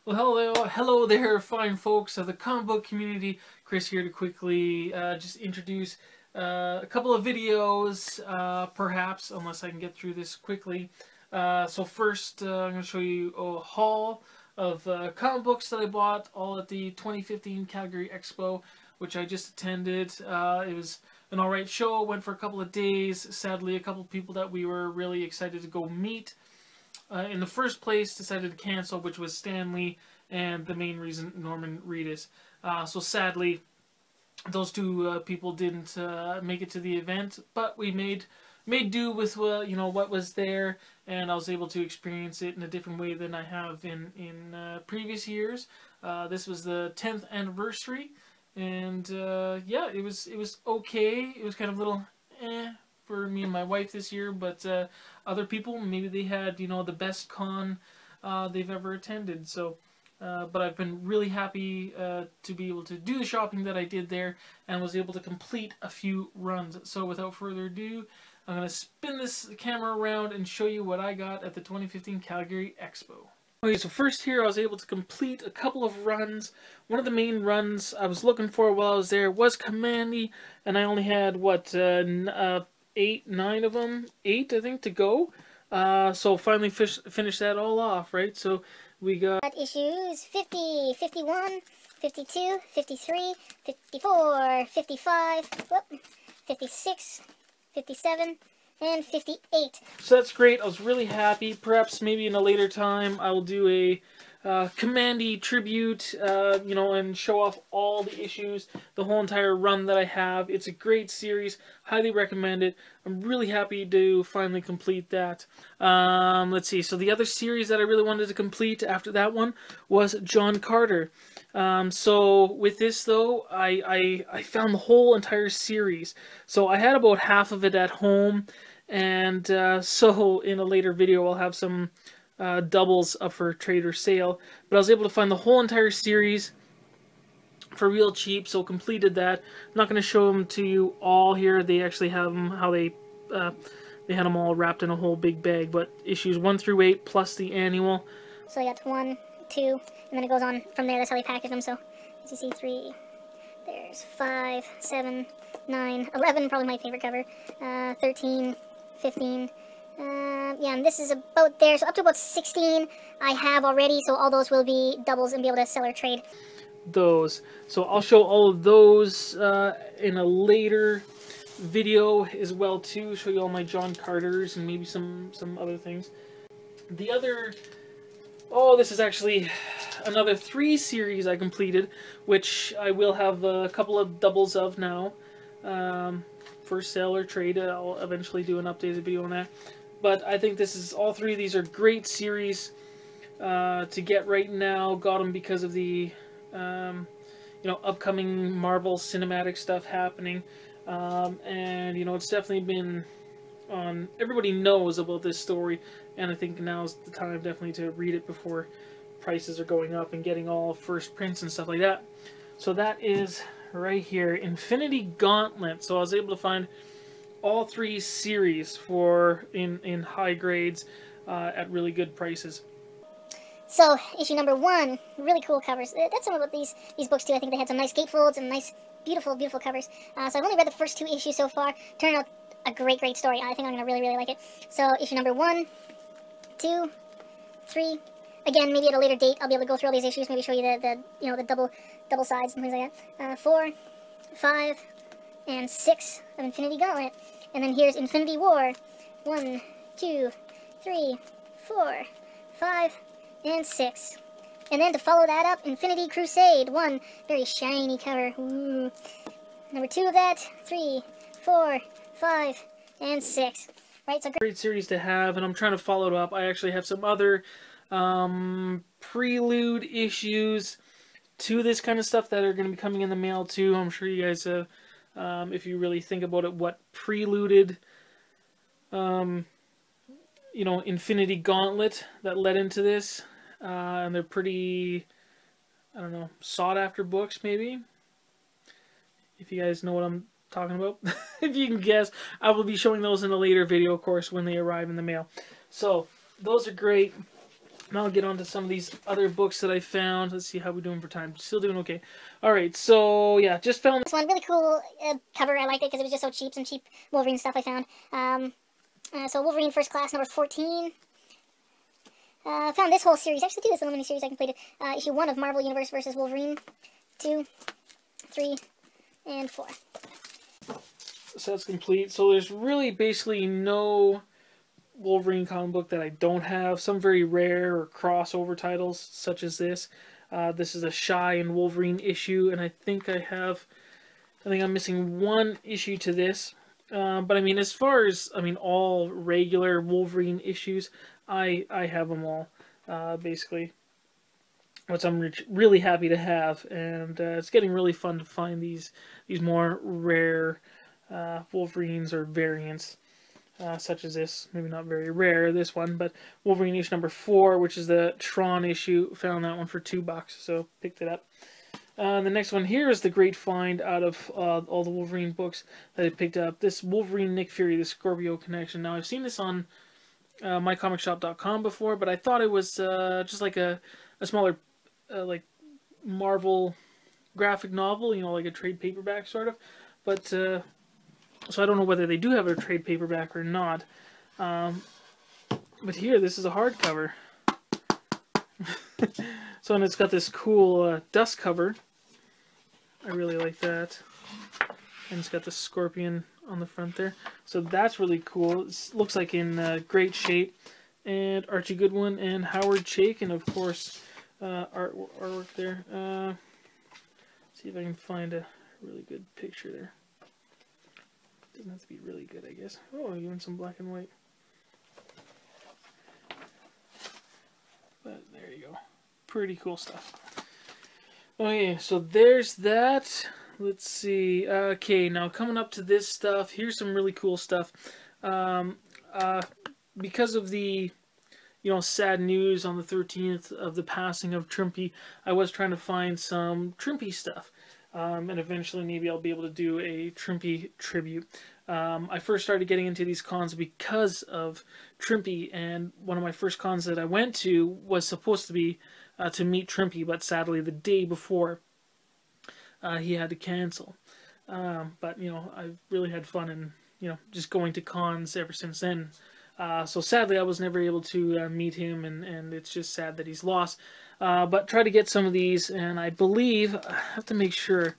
Well, hello there, fine folks of the comic book community. Chris here to quickly just introduce a couple of videos, perhaps, unless I can get through this quickly. So first, I'm going to show you a haul of comic books that I bought, all at the 2015 Calgary Expo, which I just attended. It was an alright show, went for a couple of days. Sadly, a couple of people that we were really excited to go meet in the first place decided to cancel, which was Stanley and the main reason Norman Reedus. So sadly, those two people didn't make it to the event, but we made do with what was there, and I was able to experience it in a different way than I have in previous years. This was the 10th anniversary, and yeah, it was okay. It was kind of a little for me and my wife this year, but other people, maybe they had, the best con they've ever attended. So, but I've been really happy to be able to do the shopping that I did there and was able to complete a few runs. So without further ado, I'm going to spin this camera around and show you what I got at the 2015 Calgary Expo. Okay, so first here I was able to complete a couple of runs. One of the main runs I was looking for while I was there was Commandy, and I only had, what, 8, 9 of them, 8 I think to go. So finally finished that all off, right? So we got issues 50, 51, 52, 53, 54, 55, 56, 57, and 58. So that's great. I was really happy. Perhaps maybe in a later time I will do a Commandy tribute, and show off all the issues, the whole entire run that I have. It's a great series. Highly recommend it. I'm really happy to finally complete that. Let's see. So the other series that I really wanted to complete after that one was John Carter. So with this though, I found the whole entire series. So I had about half of it at home, and so in a later video I'll have some doubles up for trade or sale, but I was able to find the whole entire series for real cheap, so completed that. I'm not going to show them to you all here. They actually have them how they had them all wrapped in a whole big bag, but issues 1 through 8 plus the annual. So you got 1, 2, and then it goes on from there. That's how they package them. So as you see, 3, there's 5, 7, 9, 11, probably my favorite cover, 13, 15, yeah, and this is about there, so up to about 16 I have already, so all those will be doubles and be able to sell or trade. Those. So I'll show all of those in a later video as well too, show you all my John Carters and maybe some other things. The other, this is actually another 3 series I completed, which I will have a couple of doubles of now for sale or trade. I'll eventually do an updated video on that. But I think this is, all 3 of these are great series to get right now. Got them because of the upcoming Marvel cinematic stuff happening, and it's definitely been on. Everybody knows about this story, and I think now's the time definitely to read it before prices are going up and getting all first prints and stuff like that. So that is right here, Infinity Gauntlet. So I was able to find all 3 series for in high grades at really good prices. So issue number 1, really cool covers. That's some about these books too. I think they had some nice gatefolds and nice, beautiful covers. So I've only read the first 2 issues so far. Turned out a great story. I think I'm gonna really like it. So issue number 1, 2, 3. Again, maybe at a later date I'll be able to go through all these issues. Maybe show you the double sides and things like that. 4, 5, and 6 of Infinity Gauntlet. And then here's Infinity War. 1, 2, 3, 4, 5, and 6. And then to follow that up, Infinity Crusade. 1, very shiny cover. Ooh. Number 2 of that. 3, 4, 5, and 6. Right, so great series to have, and I'm trying to follow it up. I actually have some other prelude issues to this kind of stuff that are going to be coming in the mail too. I'm sure you guys have, if you really think about it, what preluded Infinity Gauntlet that led into this, and they're pretty, I don't know, sought after books maybe, if you guys know what I'm talking about. If you can guess, I will be showing those in a later video, of course, when they arrive in the mail. So those are great. And I'll get on to some of these other books that I found. Let's see how we're doing for time. Still doing okay. Alright, so yeah, just found this one. Really cool cover. I liked it because it was just so cheap. Some cheap Wolverine stuff I found. So Wolverine First Class number 14. Found this whole series. Actually, this is the mini series I completed. Issue 1 of Marvel Universe versus Wolverine. 2, 3, and 4. So that's complete. So there's really basically no Wolverine comic book that I don't have. Some very rare or crossover titles, such as this. This is a Shy and Wolverine issue, and I think I'm missing one issue to this. But I mean, as far as all regular Wolverine issues, I have them all, basically, which I'm really happy to have, and it's getting really fun to find these more rare Wolverines or variants. Such as this, maybe not very rare, this one, but Wolverine issue number 4, which is the Tron issue, found that one for $2, so picked it up. The next one here is the great find out of all the Wolverine books that I picked up. This Wolverine Nick Fury, the Scorpio Connection. Now, I've seen this on mycomicshop.com before, but I thought it was just like a smaller like Marvel graphic novel, like a trade paperback sort of, but so I don't know whether they do have a trade paperback or not. But here, this is a hardcover. So, and it's got this cool dust cover. I really like that. And it's got the scorpion on the front there. So that's really cool. It looks like in great shape. And Archie Goodwin and Howard Chaykin, and of course, artwork there. See if I can find a really good picture there. Doesn't have to be really good, I guess. Oh, even some black and white. But there you go. Pretty cool stuff. Okay, so there's that. Let's see. Okay, now coming up to this stuff, here's some really cool stuff. Because of the sad news on the 13th of the passing of Trimpe, I was trying to find some Trimpe stuff. And eventually maybe I'll be able to do a Trimpe tribute. I first started getting into these cons because of Trimpe, and one of my first cons that I went to was supposed to be to meet Trimpe, but sadly the day before he had to cancel. But I've really had fun and just going to cons ever since then. So sadly I was never able to meet him, and it's just sad that he's lost. But try to get some of these, and I believe, I have to make sure,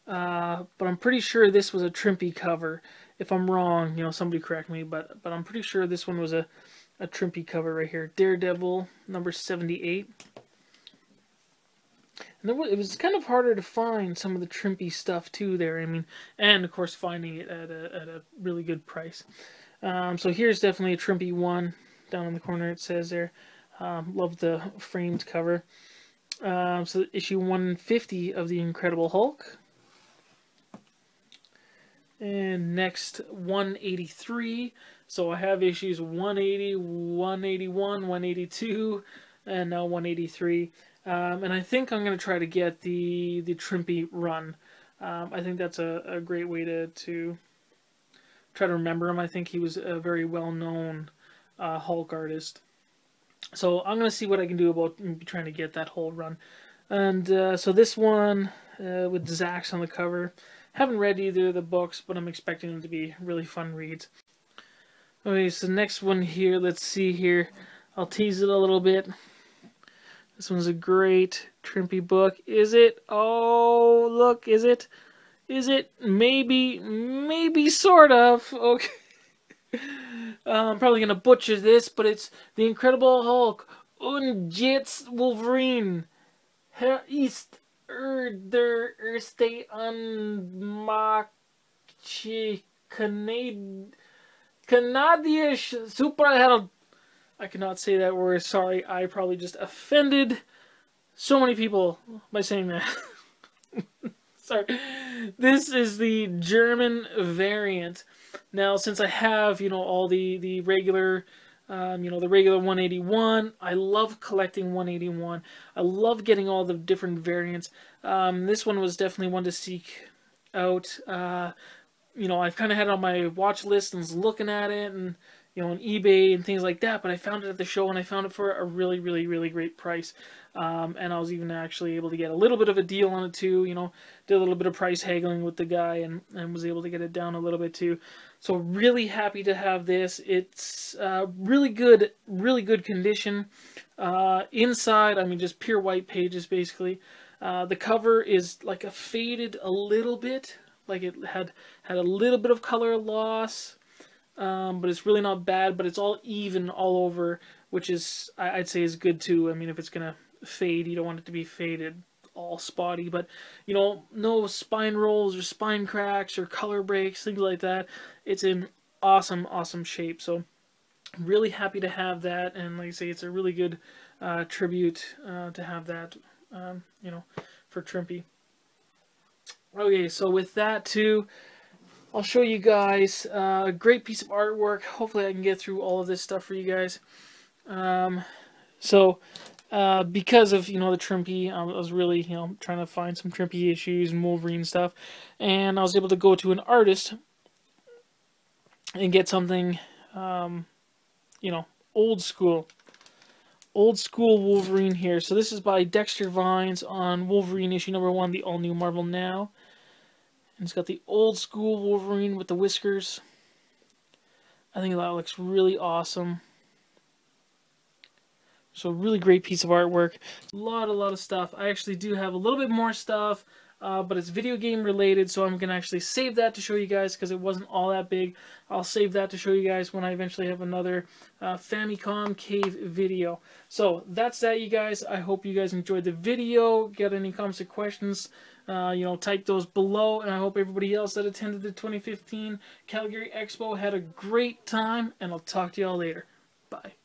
but I'm pretty sure this was a Trimpe cover. If I'm wrong, somebody correct me, but I'm pretty sure this one was a Trimpe cover right here. Daredevil, number 78. And it was kind of harder to find some of the Trimpe stuff too there, and of course finding it at a really good price. So here's definitely a Trimpe one. Down in the corner it says there. Love the framed cover. So issue 150 of The Incredible Hulk. And next, 183. So I have issues 180, 181, 182, and now 183. And I think I'm going to try to get the Trimpe run. I think that's a great way to try to remember him. I think he was a very well-known Hulk artist. So I'm going to see what I can do about trying to get that whole run. And so this one with Zax on the cover. Haven't read either of the books, but I'm expecting them to be really fun reads. Okay, so the next one here, let's see here. I'll tease it a little bit. This one's a great Trimpe book. Is it? Oh, look, is it? Is it? Maybe sort of. Okay. I'm probably going to butcher this, but it's The Incredible Hulk und jetzt Wolverine. Her ist der erste unmachtliche Kanadisch Superheld. I cannot say that word. Sorry, I probably just offended so many people by saying that. Sorry. This is the German variant. Now, since I have, all the regular, the regular 181, I love collecting 181. I love getting all the different variants. This one was definitely one to seek out. I've kind of had it on my watch list and was looking at it, and, you know, on eBay and things like that, but I found it at the show, and I found it for a really, really, really great price. And I was even actually able to get a little bit of a deal on it too, you know, did a little bit of price haggling with the guy, and was able to get it down a little bit too. So really happy to have this. It's really good condition. Inside, I mean, just pure white pages basically. The cover is like a faded a little bit, like it had a little bit of color loss, but it's really not bad. But it's all even all over, which is I'd say is good too. I mean, if it's gonna fade, you don't want it to be faded all spotty, but you know, no spine rolls or spine cracks or color breaks, things like that. It's in awesome shape. So really happy to have that, and like I say, it's a really good tribute to have that, you know, for Trimpy. Okay, so with that too, I'll show you guys a great piece of artwork. Hopefully I can get through all of this stuff for you guys. Because of, you know, the Trimpy, I was really, you know, trying to find some Trimpy issues and Wolverine stuff, and I was able to go to an artist and get something, you know, old school Wolverine here. So this is by Dexter Vines on Wolverine issue number 1, the all-new Marvel Now. And it's got the old school Wolverine with the whiskers. I think that looks really awesome. So really great piece of artwork. A lot of stuff. I actually do have a little bit more stuff, but it's video game related, so I'm going to actually save that to show you guys because it wasn't all that big. I'll save that to show you guys when I eventually have another Famicom Cave video. So that's that, you guys. I hope you guys enjoyed the video. Got any comments or questions, you know, type those below. And I hope everybody else that attended the 2015 Calgary Expo had a great time, and I'll talk to y'all later. Bye.